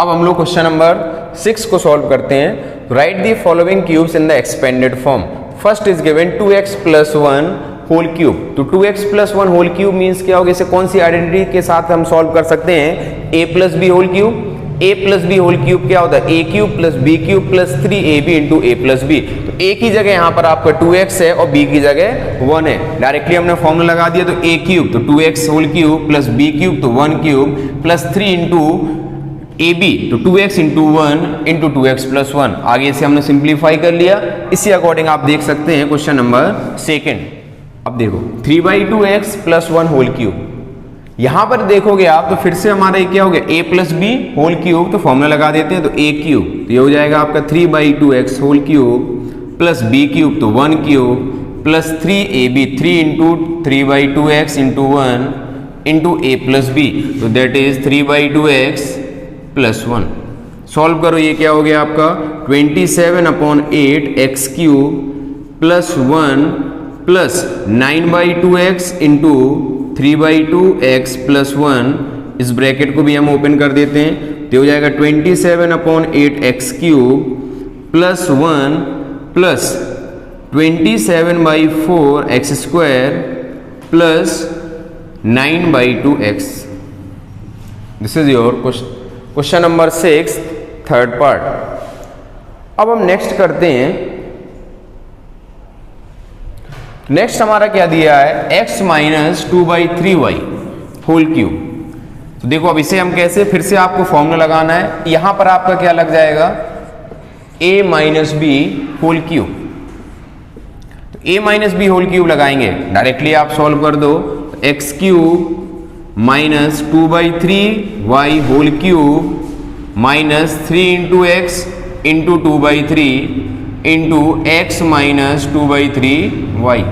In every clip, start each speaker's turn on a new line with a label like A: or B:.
A: अब हम लोग क्वेश्चन नंबर 6 को सॉल्व करते हैं। Write the following cubes in the expanded form. First is given 2x + 1 whole cube. तो 2x + 1 होल क्यूब मीन्स क्या होगा, इसे कौन सी आइडेंटिटी के साथ हम सॉल्व कर सकते हैं, a + b whole cube. a + b whole cube क्या होता है, a³ + b³ + 3ab × a + b। तो a की जगह यहाँ पर आपका 2x है और b की जगह 1 है। डायरेक्टली हमने फॉर्मूला लगा दिया, तो a³ तो 2x होल क्यूब + b³ तो 1³ + 3 × ab तो 2x × 1 × 2x + 1। आगे से हमने सिंप्लीफाई कर लिया। इसी अकॉर्डिंग आप देख सकते हैं क्वेश्चन नंबर 2। अब देखो 3/2x + 1 होल क्यूब। यहां पर देखोगे आप तो फिर से हमारा क्या हो गया, a + b होल क्यूब। तो फॉर्मूला लगा देते हैं, तो a³ तो ये हो जाएगा आपका 3/2x होल क्यूब + b³ तो 1³ + 3ab 3 × 3/2x × 1 × a + b तो दैट इज 3/2x + 1। सॉल्व करो, ये क्या हो गया आपका 27/8 x³ + 1 + 9/2x × 3/2x + 1। इस ब्रैकेट को भी हम ओपन कर देते हैं, तो हो जाएगा 27/8 x³ + 1 + 27/4 x² + 9/2x। This is your question number 6 third part. अब हम नेक्स्ट करते हैं। नेक्स्ट हमारा क्या दिया है, x - 2/3y होल क्यूब। तो देखो अब इसे हम कैसे, फिर से आपको फॉर्मूला लगाना है। यहां पर आपका क्या लग जाएगा, a - b होल क्यूब। तो a - b होल क्यूब लगाएंगे, डायरेक्टली आप सॉल्व कर दो। x³ - 2/3y whole cube - 3 × x × 2/3 × x - 2/3y।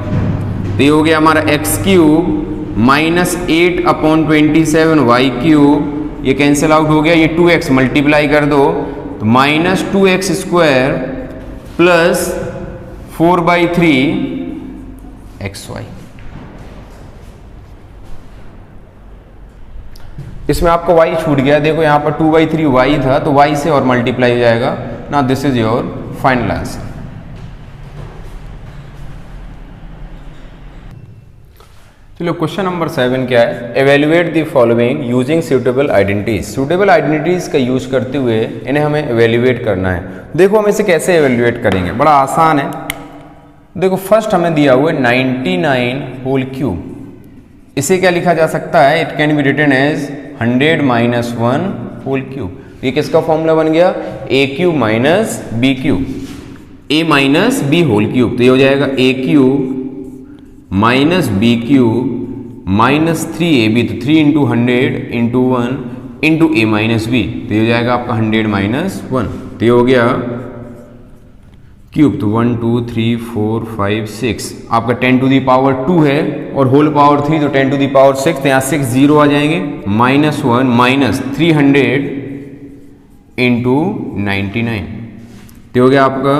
A: तो ये हो गया हमारा x³ - 8/27y³। ये कैंसिल आउट हो गया, ये 2x मल्टीप्लाई कर दो तो -2x² + 4/3xy। इसमें आपका y छूट गया, देखो यहाँ पर 2/3y था तो y से और मल्टीप्लाई हो जाएगा ना। This is your final answer. चलो क्वेश्चन नंबर 7 क्या है, evaluate the following using suitable identities. Suitable identities का यूज करते हुए इन्हें हमें एवेल्युएट करना है। देखो हम इसे कैसे एवेल्युएट करेंगे, बड़ा आसान है। देखो फर्स्ट हमें दिया हुआ है 99 होल क्यूब। इसे क्या लिखा जा सकता है, it can be written as 100 - 1 whole cube. ये किसका फॉर्मूला बन गया, a³ - b³, a - b whole cube. तो ये हो जाएगा a³ - b³ - 3ab तो 3 × 100 × 1 × a - b। तो ये हो जाएगा आपका 100 - 1। तो ये हो गया क्यूब, तो 1 2 3 4 5 6 आपका 10⁻² है और होल पावर 3 तो 10⁻6। तो यहाँ 6 0 आ जाएंगे, -1 - 300 × 99। तो हो गया आपका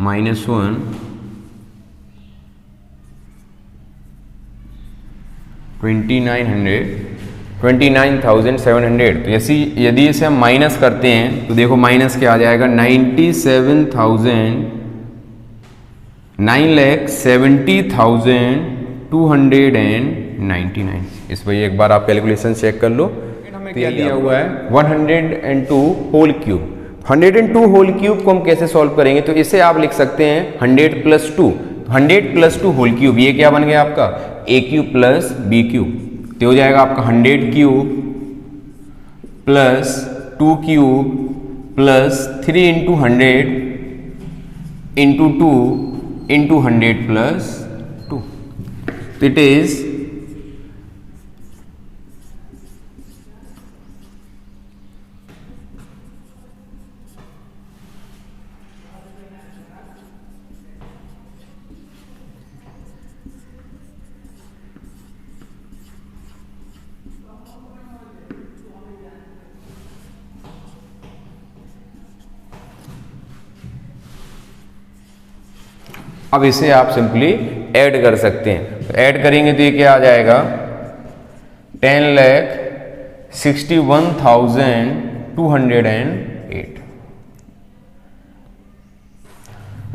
A: -1 29,700। तो ऐसी यदि इसे हम माइनस करते हैं तो देखो माइनस क्या आ जाएगा, 9,70,299। इस पर एक बार आप कैलकुलेशन चेक कर लो। हमें क्या दिया हुआ है, 102 होल क्यूब। 102 होल क्यूब को हम कैसे सॉल्व करेंगे, तो इसे आप लिख सकते हैं 100 + 2। 100 + 2 होल क्यूब, ये क्या बन गया आपका a³ + b³। तो हो जाएगा आपका 100³ + 2³ + 3 × 100 × 2 × 100 + 2। तो इट इज अब इसे आप सिंपली ऐड कर सकते हैं। तो ऐड करेंगे तो ये क्या आ जाएगा 10,61,208.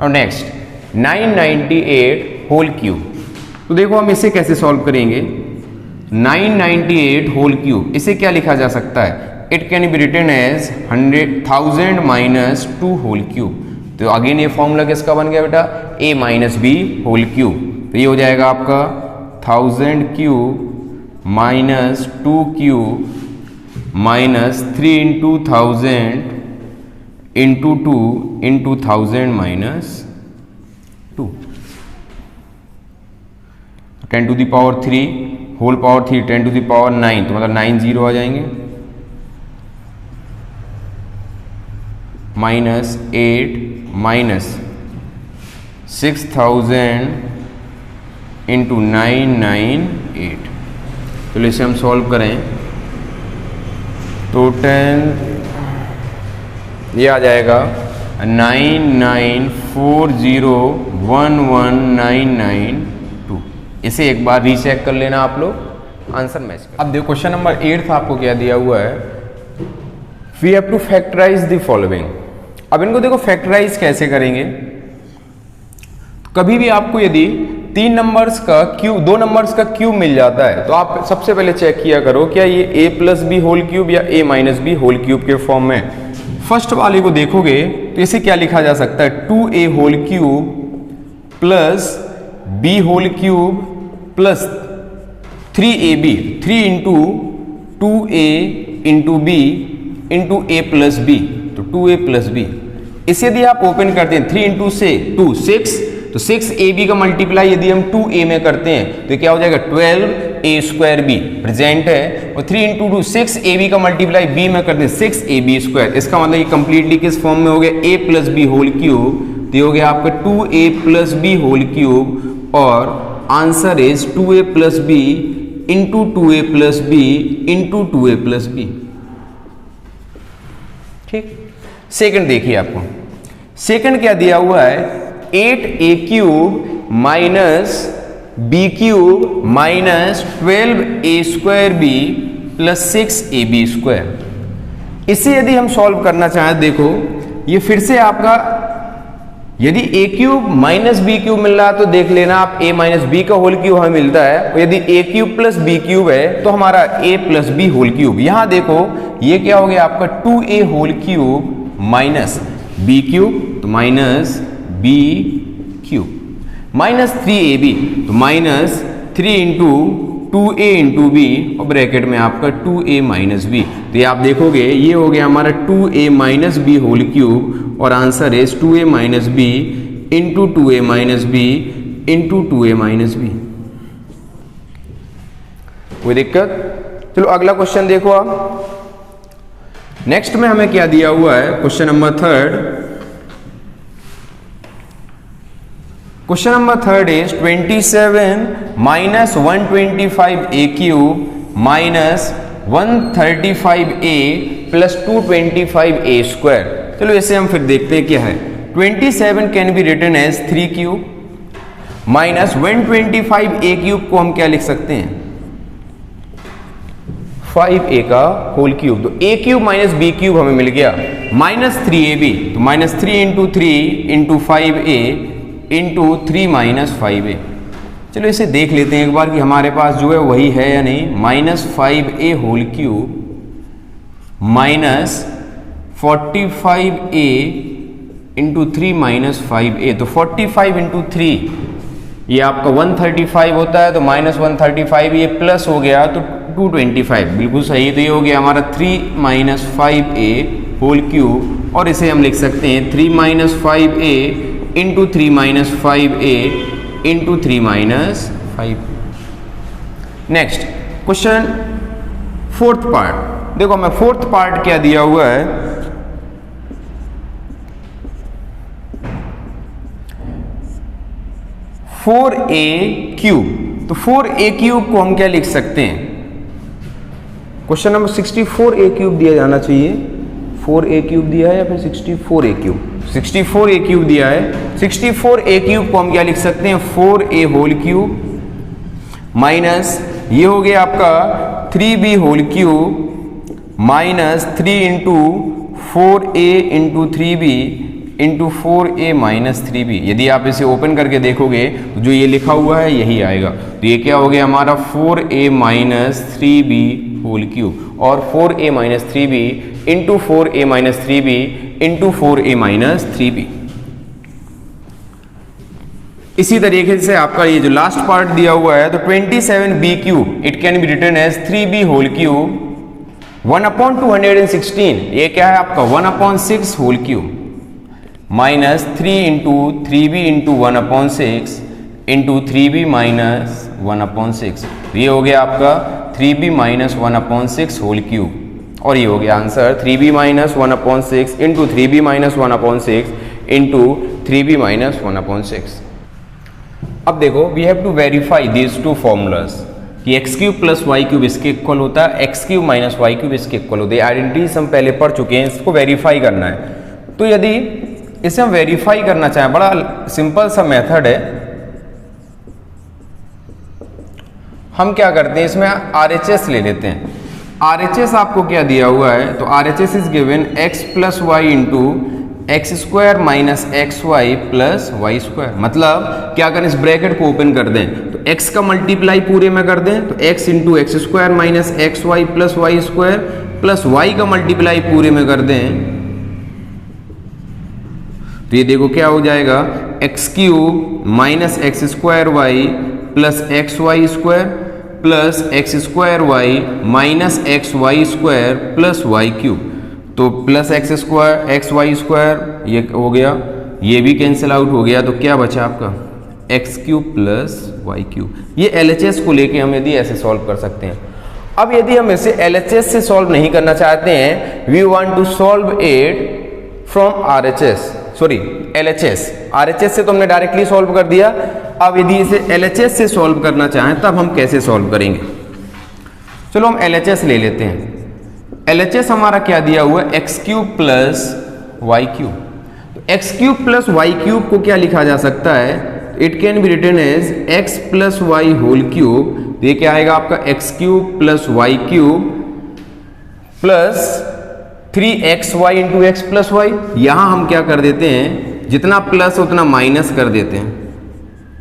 A: और नेक्स्ट 998 होल क्यूब। तो देखो हम इसे कैसे सॉल्व करेंगे। 998 होल क्यूब, इसे क्या लिखा जा सकता है? It can be written as 1000 minus 2 whole cube. तो अगेन ये फॉर्मूला किसका बन गया बेटा? a minus B whole cube. तो ये हो जाएगा आपका 1000 cube minus 2 cube minus 3 into 1000 into 2 into 1000 minus 2, 10 to the power 3 whole power 3 10 to the power 9, तो मतलब 9 0 आ जाएंगे, माइनस 8 माइनस 6000 इंटू 998। तो इसे हम सॉल्व करें तो 10 ये आ जाएगा 9940119992। इसे एक बार रीचेक कर लेना आप लोग, आंसर मैच कर। अब देखो क्वेश्चन नंबर 8 आपको क्या दिया हुआ है, we have to factorize the following. अब इनको देखो फैक्टराइज कैसे करेंगे। कभी भी आपको यदि 3 नंबर्स का क्यूब, 2 नंबर्स का क्यूब मिल जाता है तो आप सबसे पहले चेक किया करो क्या ये a plus B whole cube या a minus B whole cube के फॉर्म में। फर्स्ट वाले को देखोगे तो इसे क्या लिखा जा सकता है? 2a whole cube plus b whole cube plus 3ab, 3 into 2a into b into a plus b, तो 2a प्लस b। इसे यदि आप ओपन करते हैं 3 इंटू से 2 6, तो 6ab का मल्टीप्लाई यदि हम 2a में करते हैं तो क्या हो जाएगा? 12a स्क्वायर b प्रेजेंट है, और 3 इंटू 2 6ab का मल्टीप्लाई b में करते हैं 6ab स्क्वायर। इसका मतलब ये कंप्लीटली किस फॉर्म में हो गया? a plus B whole cube. तो ये हो गया आपका 2a plus B whole cube, और answer is 2a plus B into 2a plus B into 2a plus B. ठीक, सेकंड देखिए आपको, सेकंड क्या दिया हुआ है? 8a cube minus b cube minus 12a square b plus 6ab square. इसे यदि हम सॉल्व करना चाहें, देखो ये फिर से आपका यदि a cube minus b cube मिल रहा है तो देख लेना आप a माइनस बी का होल क्यूब हमें मिलता है, और यदि a cube plus b cube है तो हमारा a plus B whole cube. यहां देखो ये क्या हो गया आपका 2a whole cube minus b cube, तो minus b cube minus 3ab, तो minus 3 into 2a into B और ब्रैकेट में आपका 2a माइनस बी। तो ये आप देखोगे ये हो गया हमारा 2a minus B whole cube, और answer is 2a minus B into 2a minus B into 2a minus B. कोई दिक्कत? चलो अगला क्वेश्चन देखो आप। नेक्स्ट में हमें क्या दिया हुआ है? Question number 3। Question number 3 is 27 minus 125a cube minus 135a plus 225a square. चलो इसे हम फिर देखते हैं क्या है। 27 can be written as 3 cube minus 125a cube को हम क्या लिख सकते हैं? 5a का होल क्यूब। तो a cube minus b cube हमें मिल गया, माइनस 3ab, तो minus 3 into 3 into 5a into 3 minus 5a। चलो इसे देख लेते हैं एक बार कि हमारे पास जो है वही है या नहीं। Minus 5a whole cube minus 45a into 3 minus 5a, तो 45 इंटू 3 ये आपका 135 होता है, तो माइनस 135 ये प्लस हो गया तो 225, बिल्कुल सही। तो ये हो गया हमारा 3 माइनस 5a होल क्यूब, और इसे हम लिख सकते हैं 3 minus 5a into 3 minus 5a into 3 minus 5। Next question fourth part देखो, हमें फोर्थ पार्ट क्या दिया हुआ है? 4a cube. तो 4a क्यूब को हम क्या लिख सकते हैं? क्वेश्चन नंबर 64a क्यूब दिया जाना चाहिए। 4a क्यूब दिया है या फिर 64a क्यूब? 64a क्यूब दिया है। 64a क्यूब को हम क्या लिख सकते हैं? 4a होल क्यूब माइनस ये हो गया आपका 3b whole cube minus 3 into 4a into 3b into 4a minus 3b। यदि आप इसे ओपन करके देखोगे तो जो ये लिखा हुआ है यही आएगा। तो ये क्या हो गया हमारा 4a minus 3b whole cube और 4a minus 3b into 4a minus 3b into 4a minus 3b। इसी तरीके से आपका ये जो लास्ट पार्ट दिया हुआ है तो 27b cube it can be written as 3b whole cube 1/216। ये क्या है आपका 1/6 whole cube minus 3 into 3b into 1/6 into 3b minus 1/6। ये हो गया आपका 3b माइनस 1/6 होल क्यूब और ये हो गया answer 3b minus 1/6 into 3b minus 1/6 into 3b minus 1/6। अब देखो we have to verify these two formulas कि x cube plus Y cube इसके इक्वल होता है, x cube minus Y cube इसके इक्वल होता है। आइडेंटिटीज हम पहले पढ़ चुके हैं, इसको वेरीफाई करना है। तो यदि इसे हम वेरीफाई करना चाहें, बड़ा सिंपल सा मेथड है। हम क्या करते हैं इसमें RHS ले लेते हैं। RHS आपको क्या दिया हुआ है तो RHS is given x plus y into x square minus x y plus y square. मतलब क्या करें इस ब्रैकेट को ओपन कर दें तो x का मल्टीप्लाई पूरे में कर दें तो x into x square minus x y plus y square plus y का मल्टीप्लाई पूरे में कर दें तो ये देखो क्या हो जाएगा X cube minus X square Y plus X Y square plus x square Y minus x Y square plus Y cube. तो plus x square X Y square ये हो गया, ये भी कैंसिल आउट हो गया। तो क्या बचा आपका x cube plus Y cube. ये LHS को लेके हम यदि ऐसे सॉल्व कर सकते हैं। अब यदि हम इसे LHS से सॉल्व नहीं करना चाहते हैं, we want to solve it from RHS, sorry LHS। RHS से तो हमने डायरेक्टली सॉल्व कर दिया। अब यदि इसे LHS से सॉल्व करना चाहें तब हम कैसे सॉल्व करेंगे। चलो हम LHS ले लेते हैं। LHS हमारा क्या दिया हुआ है x cube plus Y cube. तो x cube plus Y cube को क्या लिखा जा सकता है, it can be written as x plus y whole cube. ये क्या आएगा आपका x cube plus Y cube plus 3xy into x plus y. यहां हम क्या कर देते हैं जितना प्लस उतना माइनस कर देते हैं।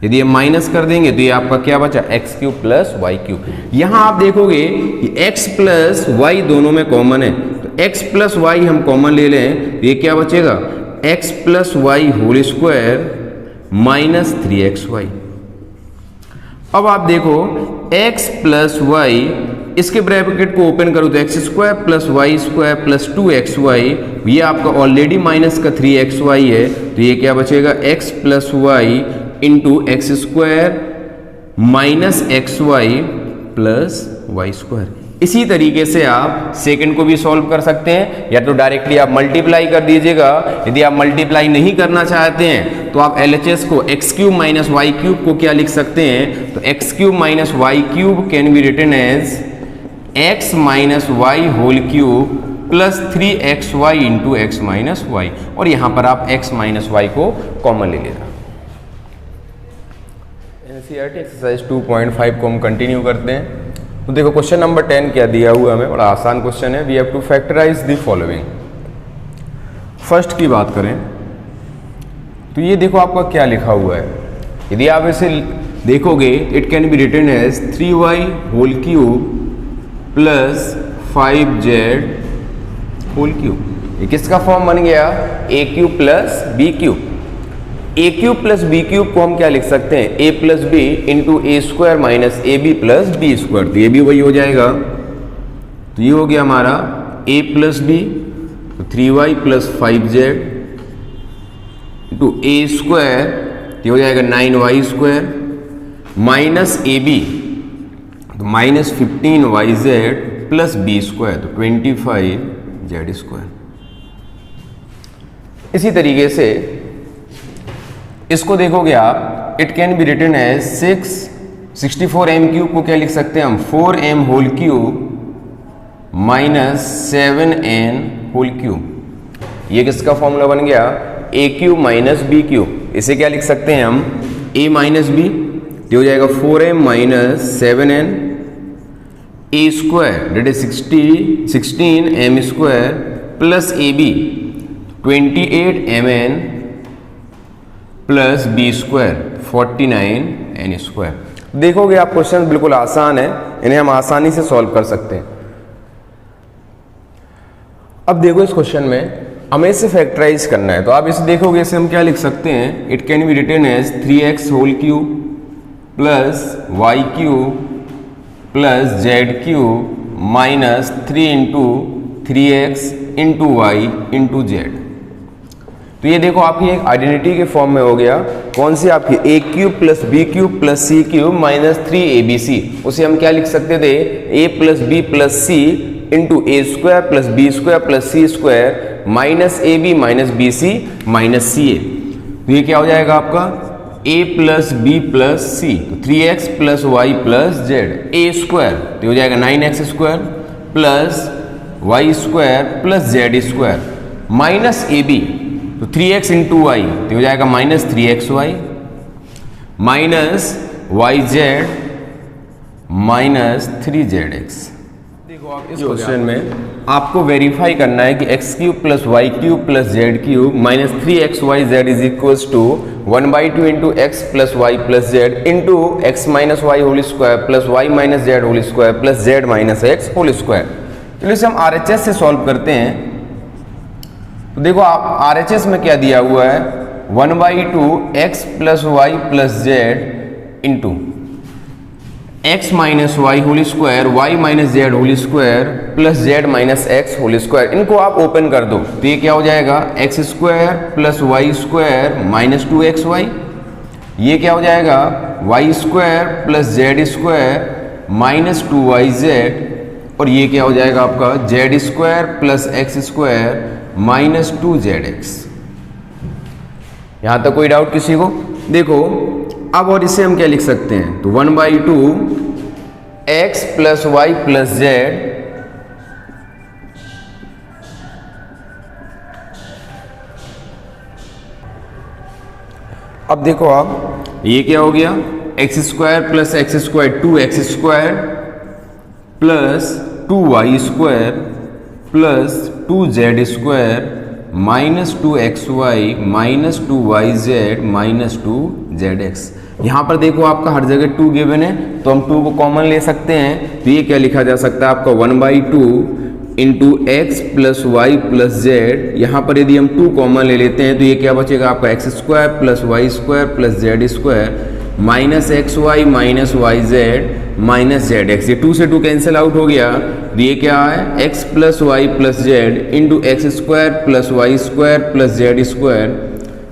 A: यदि हम माइनस कर देंगे तो ये आपका क्या बचा x cube plus Y cube. यहां आप देखोगे कि एक्स प्लस वाई दोनों में कॉमन है तो एक्स प्लस वाई हम कॉमन ले लें तो ये क्या बचेगा x plus y whole square minus 3xy। अब आप देखो x प्लस वाई, इसके ब्रैकेट को ओपन करो तो x square plus y square plus 2xy, ये आपका ऑलरेडी माइनस का 3xy है तो ये क्या बचेगा x plus y into x square minus x y plus y square. इसी तरीके से आप सेकंड को भी सॉल्व कर सकते हैं, या तो डायरेक्टली आप मल्टीप्लाई कर दीजिएगा। यदि आप मल्टीप्लाई नहीं करना चाहते हैं तो आप LHS को x cube minus Y cube को क्या लिख सकते हैं तो x cube minus Y cube can be written as x minus y whole cube plus 3xy into x minus y, और यहां पर आप x माइनस वाई को कॉमन ले लेना। NCERT एक्सरसाइज 2.5 को हम कंटिन्यू करते हैं। तो देखो क्वेश्चन नंबर 10 क्या दिया हुआ हमें, बड़ा आसान क्वेश्चन है। We have to factorize the following. First की बात करें तो ये देखो आपका क्या लिखा हुआ है। यदि आप इसे देखोगे it can be written as 3y whole cube plus 5z whole cube. ये किसका फॉर्म बन गया a cube plus b cube. A cube plus b cube को हम क्या लिख सकते हैं a plus B into a square minus a b plus b square. तो ये भी वही हो जाएगा। तो ये हो गया हमारा a प्लस बी तो 3y plus 5z into a square, ये हो जाएगा 9y square minus a b तो minus 15yz plus b square तो 25z स्क्वायर। इसी तरीके से इसको देखोगे आप it can be written as 64m cube को क्या लिख सकते हैं हम 4m whole cube minus 7n whole cube. ये किसका फॉर्मूला बन गया a cube minus b cube. इसे क्या लिख सकते हैं हम a माइनस बी, ये हो जाएगा 4m minus 7n a square that is 16 m square plus a b 28 m n plus b square 49 n square. देखोगे आप क्वेश्चन बिल्कुल आसान है, इन्हें हम आसानी से सॉल्व कर सकते हैं। अब देखो इस क्वेश्चन में हमें इसे फैक्टराइज करना है, तो आप इसे देखोगे इसे हम क्या लिख सकते हैं, it can be written as 3x whole cube plus Y cube plus z cube minus 3 into 3x into y into z. तो ये देखो आपकी एक आइडेंटिटी के फॉर्म में हो गया, कौन सी आपकी a cube plus b cube plus c cube minus 3abc। उसे हम क्या लिख सकते थे, a plus b plus c into a square plus b square plus c square minus a b minus b c minus c a. तो ये क्या हो जाएगा आपका a plus b plus c, तो 3x plus y plus z a square, तो हो जाएगा 9x square plus y square plus z square minus a b, तो 3x इंटू वाई, तो हो जाएगा minus 3xy minus y z minus 3zx। देखो आप इस क्वेश्चन में आपको वेरीफाई करना है कि x cube plus Y cube plus z cube minus 3xyz is equals to 1/2 into x plus y plus z into x minus y whole square plus y minus z whole square plus z minus x whole square. चलिए इसे हम RHS से solve करते हैं। तो देखो आप RHS में क्या दिया हुआ है, 1/2 x plus y plus z into x minus y whole square Y minus z whole square plus z minus x whole square. इनको आप ओपन कर दो तो ये क्या हो जाएगा, x square plus y square minus 2xy। ये क्या हो जाएगा, y square plus z square minus 2yz। और ये क्या हो जाएगा आपका z square plus x square minus 2zx। यहां तक कोई डाउट किसी को? देखो अब और इसे हम क्या लिख सकते हैं, तो 1/2 x plus y plus z अब देखो आप ये क्या हो गया, x square plus x square 2x square plus 2y square plus 2z square minus 2xy minus 2yz minus 2zx। यहाँ पर देखो आपका हर जगह 2 गिवन है, तो हम 2 को कॉमन ले सकते हैं। तो ये क्या लिखा जा सकता है आपका 1/2 into x plus y plus z. यहाँ पर यदि हम 2 कॉमन ले लेते हैं तो ये क्या बचेगा आपका x square plus y square plus z square minus x y minus y z minus z x. ये 2 से 2 कैंसिल आउट हो गया। ये क्या है, x plus y plus z into x square plus y square plus z square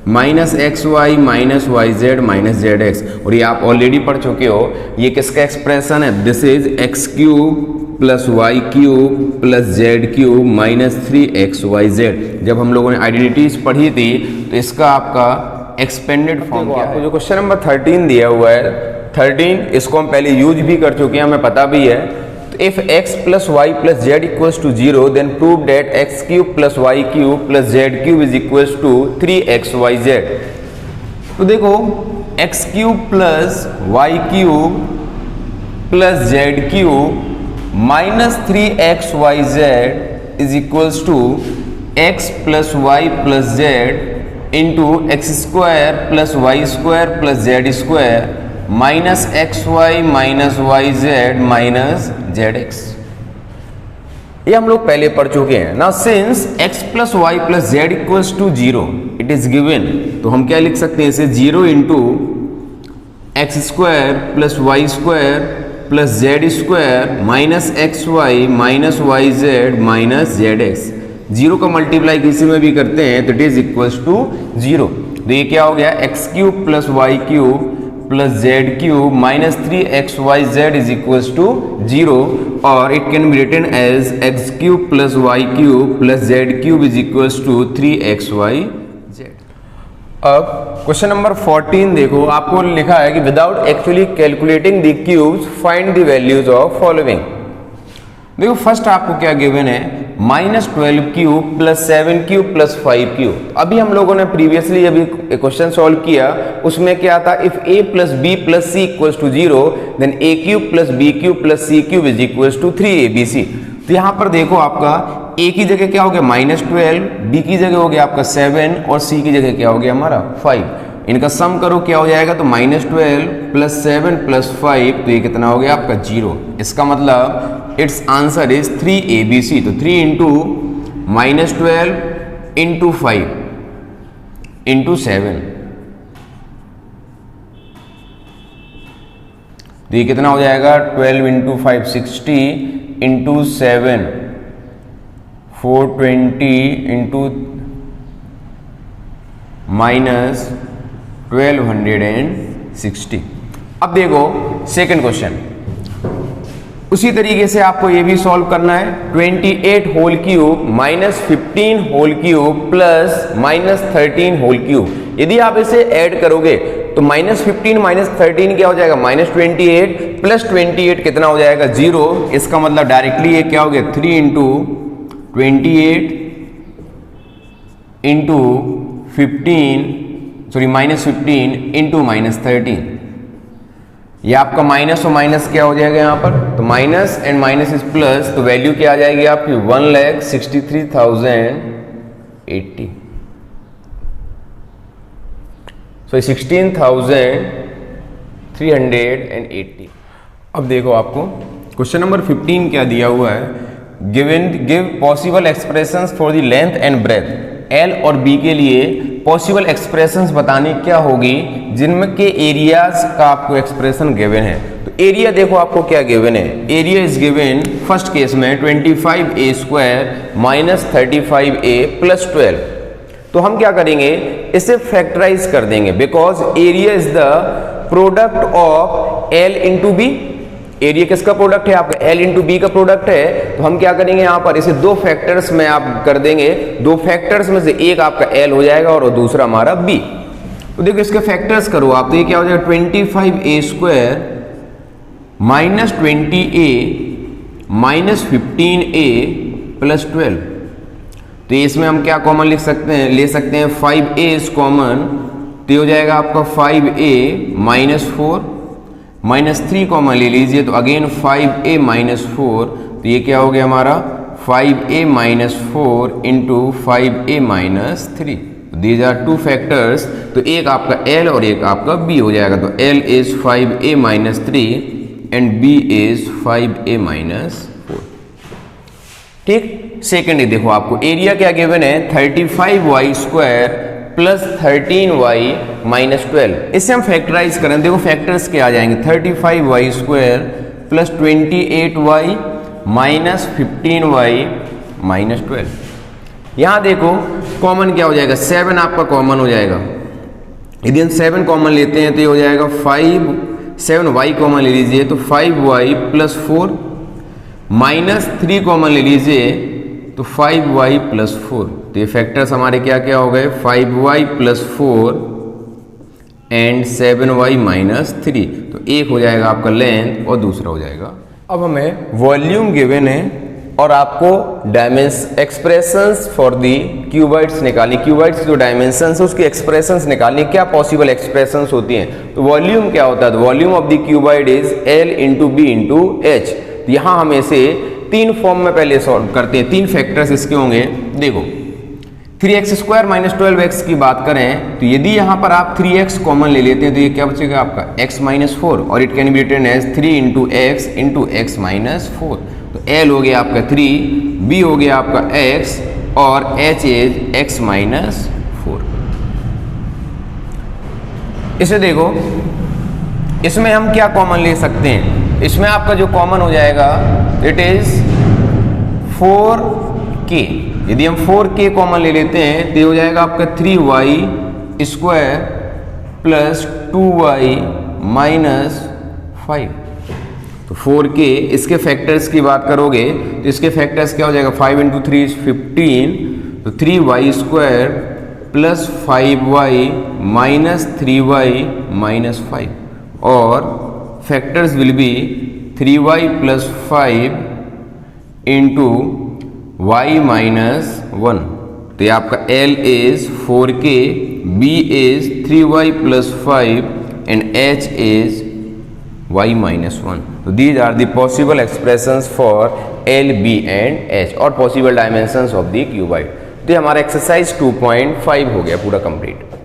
A: minus x y minus y z minus z x. और ये आप ऑलरेडी पढ़ चुके हो, ये किसका एक्सप्रेशन है, this is x cube plus Y cube plus z cube minus 3xyz। जब हम लोगों ने आइडेंटिटीज पढ़ी थी तो इसका आपका एक्सपेंडेड फॉर्म क्या है। जो क्वेश्चन नंबर 13 दिया हुआ है 13, इसको हम पहले यूज भी कर चुके हैं, हमें पता भी है। तो if x plus y plus z equals to 0 then prove that x cube plus Y cube plus z cube is equals to 3xyz। तो देखो x cube plus Y cube plus z cube minus 3xyz is equals to x plus y plus z into x square plus y square plus z square minus x y minus y z minus z x. ये हम लोग पहले पढ़ चुके हैं ना। Since x plus y plus z equals to 0 it is given, तो हम क्या लिख सकते हैं इसे 0 into x square plus y square plus z square minus x y minus y z minus z x. 0 का मल्टीप्लाई किसी में भी करते हैं तो इट इज इक्वल्स टू 0। तो ये क्या हो गया, x cube plus Y cube plus z cube minus 3xyz is equals to 0 और it can be written as x cube plus Y cube plus z cube is equals to 3xyz। अब question number 14 देखो, आपको लिखा है कि without actually calculating the cubes find the values of following. देखो first आपको क्या गिवन है, -12 cube plus 7 cube plus 5 cube. अभी हम लोगों ने प्रीवियसली अभी क्वेश्चन सॉल्व किया, उसमें क्या था, if a plus b plus c equals to 0 then a cube plus b cube plus c cube is equals to 3abc। तो यहाँ पर देखो आपका a की जगह क्या हो गया -12, b की जगह हो गया आपका 7 और c की जगह क्या हो गया हमारा 5। इनका सम करो क्या हो जाएगा, तो -12 प्लस 7 प्लस 5, तो ये कितना हो गया आपका 0। इसका मतलब इट्स आंसर इज 3abc। तो 3 इंटू -12 इंटू 5 इंटू 7, तो ये कितना हो जाएगा 12 इंटू 5 60 इंटू 7 420 इंटू -1260। अब देखो सेकंड क्वेश्चन, उसी तरीके से आपको ये भी सॉल्व करना है। 28 whole cube -15 whole cube plus -13 whole cube. यदि आप इसे ऐड करोगे तो -15 -13 क्या हो जाएगा, -28 प्लस 28 कितना हो जाएगा 0। इसका मतलब डायरेक्टली ये क्या हो गया 3 इंटू 28 इंटू 15 सॉरी -15 इंटू -13। ये आपका माइनस और माइनस क्या हो जाएगा यहाँ पर, तो minus and minus is plus, तो वैल्यू क्या आ जाएगी आपकी 1,63,080। सो 16,380। अब देखो आपको क्वेश्चन नंबर 15 क्या दिया हुआ है, give possible expressions for the length and breadth. L और बी के लिए पॉसिबल एक्सप्रेशंस बतानी क्या होगी जिनमें के एरियाज का आपको एक्सप्रेशन गिवन है। तो एरिया देखो आपको क्या गिवन है, area is given first case में 25a square minus 35a plus 12। तो हम क्या करेंगे, इसे फैक्टराइज कर देंगे, because area is the product of l into b. Area किसका प्रोडक्ट है आपका, एल इंटू बी का प्रोडक्ट है। तो हम क्या करेंगे यहाँ पर इसे दो फैक्टर्स में आप कर देंगे, दो फैक्टर्स में से एक आपका एल हो जाएगा और दूसरा हमारा बी। तो देखो इसके फैक्टर्स करो आप, तो ये क्या हो जाएगा 25a square minus 20a minus 15a plus 12। तो इसमें हम क्या कॉमन लिख सकते हैं, ले सकते हैं 5a इज कॉमन, तो हो जाएगा आपका 5a माइनस 4 माइनस 3 कॉमन ले लीजिए, तो अगेन 5a माइनस 4, तो ये क्या हो गया हमारा 5a minus 4 into 5a minus 3। These are two factors, तो एक आपका l और एक आपका b हो जाएगा। तो l is 5a minus 3 and b is 5a minus 4। ठीक, सेकेंड देखो आपको एरिया क्या गिवन है 35y square plus 13y minus 12। इसे हम फैक्टराइज करें, देखो फैक्टर्स क्या आ जाएंगे 35y square plus 28y minus 15y minus 12। यहाँ देखो कॉमन क्या हो जाएगा, 7 आपका कॉमन हो जाएगा। यदि हम 7 कॉमन लेते हैं तो ये हो जाएगा 7y कॉमन ले लीजिए, तो 5y प्लस 4 माइनस 3 कॉमन ले लीजिए, तो 5y प्लस 4। तो ये फैक्टर्स हमारे क्या क्या हो गए 5y plus 4 and 7y minus 3। तो एक हो जाएगा आपका लेंथ और दूसरा हो जाएगा। अब हमें वॉल्यूम गिवन है और आपको एक्सप्रेशंस फॉर दी क्यूबाइड्स निकालनी, क्यूबाइड्स जो डायमेंशंस है उसकी एक्सप्रेशंस निकालनी, क्या पॉसिबल एक्सप्रेशंस होती हैं। तो वॉल्यूम क्या होता है, volume of the cuboid is L into b into h. तो यहाँ हम इसे तीन फॉर्म में पहले सॉल्व करते हैं, तीन फैक्टर्स इसके होंगे। देखो 3x स्क्वायर माइनस 12x की बात करें, तो यदि यहाँ पर आप 3x कॉमन ले लेते हैं तो ये क्या बचेगा आपका x माइनस 4, और it can be written as 3 into x minus 4। तो L हो गया आपका 3, B हो गया आपका x और H इज x माइनस 4। इसे देखो इसमें हम क्या कॉमन ले सकते हैं, इसमें आपका जो कॉमन हो जाएगा इट इज 4k। यदि हम 4k कॉमन ले लेते हैं तो ये हो जाएगा आपका 3y square plus 2y minus 5। तो 4k, इसके फैक्टर्स की बात करोगे तो इसके फैक्टर्स क्या हो जाएगा 5 इंटू 3 इज 15, तो 3y square plus 5y minus 3y minus 5, और factors will be 3y plus 5 into y minus 1। तो ये आपका L is 4k, B is 3y plus 5 and H is y minus 1। तो these are the possible expressions for L, B and H और possible dimensions of the cuboid. तो ये हमारा exercise 2.5 हो गया पूरा कंप्लीट।